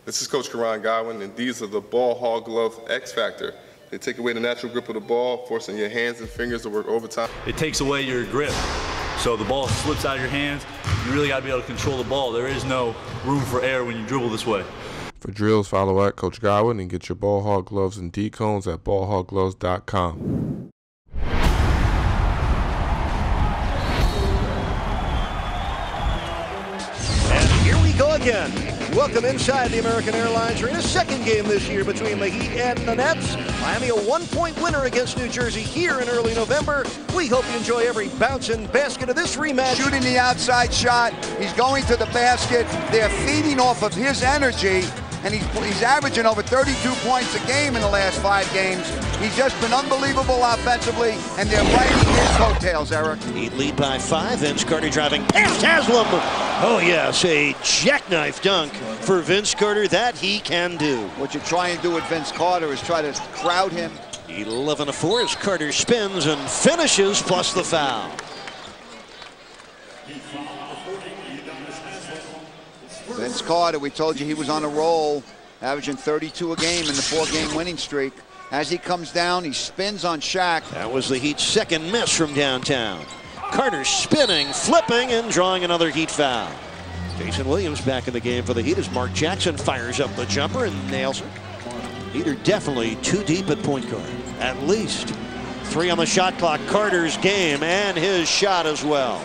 This is Coach Karan Godwin, and these are the ball hog glove X Factor. They take away the natural grip of the ball, forcing your hands and fingers to work overtime. It takes away your grip. So the ball slips out of your hands. You really got to be able to control the ball. There is no room for error when you dribble this way. For drills, follow at Coach Godwin and get your ball hog gloves and D-cones at ballhoggloves.com. And here we go again. Welcome inside the American Airlines Arena. Second game this year between the Heat and the Nets. Miami a 1-point winner against New Jersey here in early November. We hope you enjoy every bounce and basket of this rematch. Shooting the outside shot. He's going to the basket. They're feeding off of his energy. And he's averaging over 32 points a game in the last 5 games. He's just been unbelievable offensively, and they're riding his coattails, Eric. Heat lead by 5. Vince Carter driving past Haslam. Oh, yes, a jackknife dunk for Vince Carter. That he can do. What you're trying to do with Vince Carter is try to crowd him. 11-4 as Carter spins and finishes, plus the foul. Vince Carter, we told you he was on a roll, averaging 32 a game in the 4-game winning streak. As he comes down, he spins on Shaq. That was the Heat's second miss from downtown. Carter spinning, flipping, and drawing another Heat foul. Jason Williams back in the game for the Heat as Mark Jackson fires up the jumper and nails it. Heat are definitely too deep at point guard. At least 3 on the shot clock. Carter's game and his shot as well.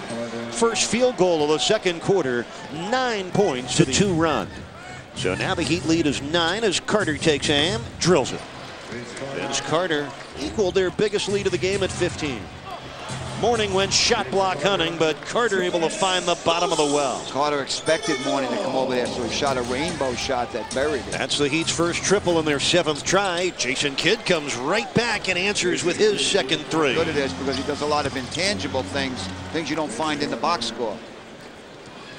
First field goal of the second quarter, 9 points to 2 run. So now the Heat lead is 9 as Carter takes aim, drills it. Vince Carter equaled their biggest lead of the game at 15. Mourning went shot block hunting, but Carter able to find the bottom of the well. Carter expected Mourning to come over there, so he shot a rainbow shot that buried it. That's the Heat's first triple in their 7th try. Jason Kidd comes right back and answers with his second 3. Good at this because he does a lot of intangible things you don't find in the box score.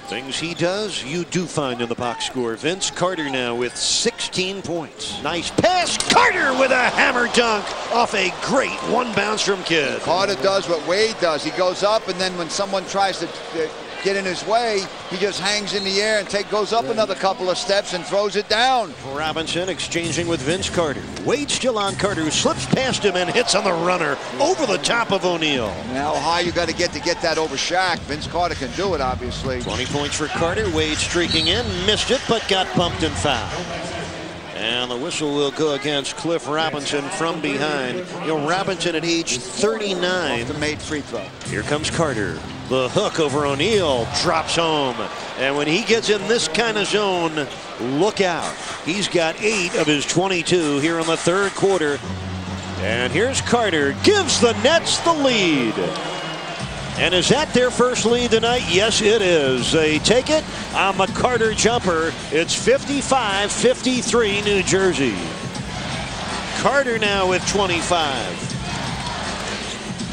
Things he does, you do find in the box score. Vince Carter now with 16 points. Nice pass. Carter with a hammer dunk off a great one bounce from Kidd. Carter does what Wade does. He goes up, and then when someone tries to get in his way, he just hangs in the air and goes up another couple of steps and throws it down. Robinson exchanging with Vince Carter. Wade still on Carter, who slips past him and hits on the runner over the top of O'Neal. Now how high you got to get that over Shaq. Vince Carter can do it, obviously. 20 points for Carter. Wade streaking in, missed it, but got bumped and fouled. And the whistle will go against Cliff Robinson from behind. You know, Robinson at age 39. The made free throw. Here comes Carter. The hook over O'Neal drops home. And when he gets in this kind of zone, look out. He's got 8 of his 22 here in the 3rd quarter. And here's Carter. Gives the Nets the lead. And is that their first lead tonight? Yes, it is. They take it on the Carter jumper. It's 55-53 New Jersey. Carter now with 25.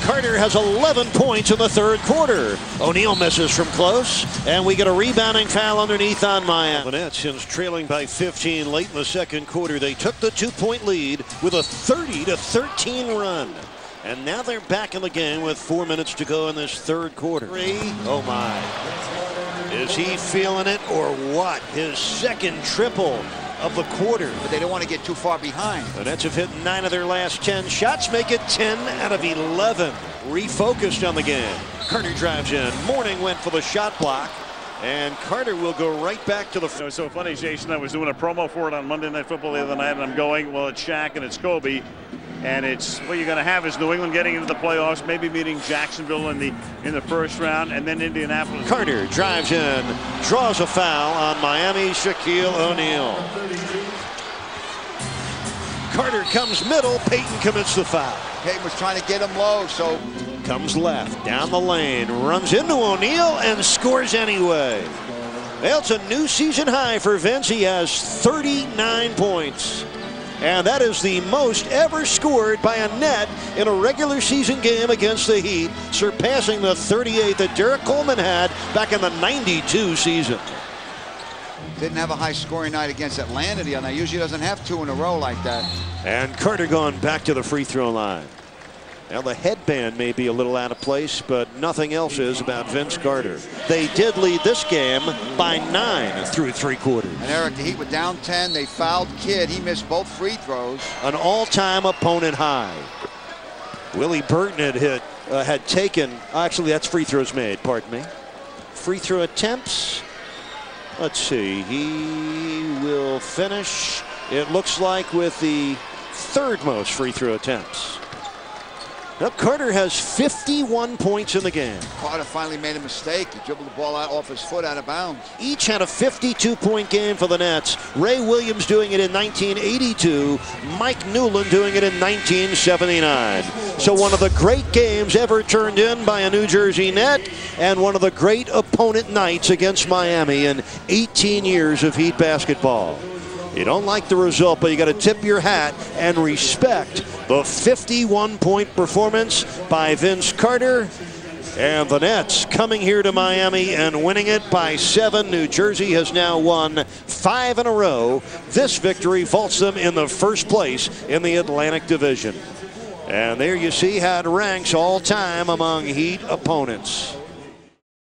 Carter has 11 points in the 3rd quarter. O'Neal misses from close, and we get a rebounding foul underneath on Miami. The Nets, since trailing by 15 late in the 2nd quarter, they took the 2-point lead with a 30-13 run. And now they're back in the game with 4 minutes to go in this 3rd quarter. 3. Oh my. Is he feeling it or what? His 2nd triple of the quarter. But they don't want to get too far behind. The Nets have hit 9 of their last 10 shots, make it 10 out of 11. Refocused on the game. Carter drives in. Mourning went for the shot block. And Carter will go right back to the... It was so funny, Jason. I was doing a promo for it on Monday Night Football the other night, and I'm going, well, it's Shaq and it's Kobe. And it's what you're going to have is New England getting into the playoffs, maybe meeting Jacksonville in the first round, and then Indianapolis. Carter drives in, draws a foul on Miami, Shaquille O'Neal. Carter comes middle, Payton commits the foul. Payton was trying to get him low, so... Comes left, down the lane, runs into O'Neal and scores anyway. Well, it's a new season high for Vince. He has 39 points. And that is the most ever scored by a Net in a regular season game against the Heat, surpassing the 38 that Derek Coleman had back in the '92 season. Didn't have a high scoring night against Atlanta the other night. Usually doesn't have 2 in a row like that. And Carter going back to the free throw line. Now the headband may be a little out of place, but nothing else is about Vince Carter. They did lead this game by 9 through 3 quarters. And Eric, the Heat were down 10. They fouled Kidd. He missed both free throws. An all-time opponent high. Willie Burton had taken, actually that's free throws made, pardon me. Free throw attempts. Let's see, he will finish, it looks like, with the 3rd most free throw attempts. Now Carter has 51 points in the game. Carter finally made a mistake. He dribbled the ball out off his foot out of bounds. Each had a 52-point game for the Nets. Ray Williams doing it in 1982. Mike Newland doing it in 1979. So one of the great games ever turned in by a New Jersey Net, and one of the great opponent nights against Miami in 18 years of Heat basketball. You don't like the result, but you got to tip your hat and respect the 51-point performance by Vince Carter. And the Nets coming here to Miami and winning it by 7. New Jersey has now won 5 in a row. This victory vaults them in the first place in the Atlantic Division. And there you see how it ranks all time among Heat opponents.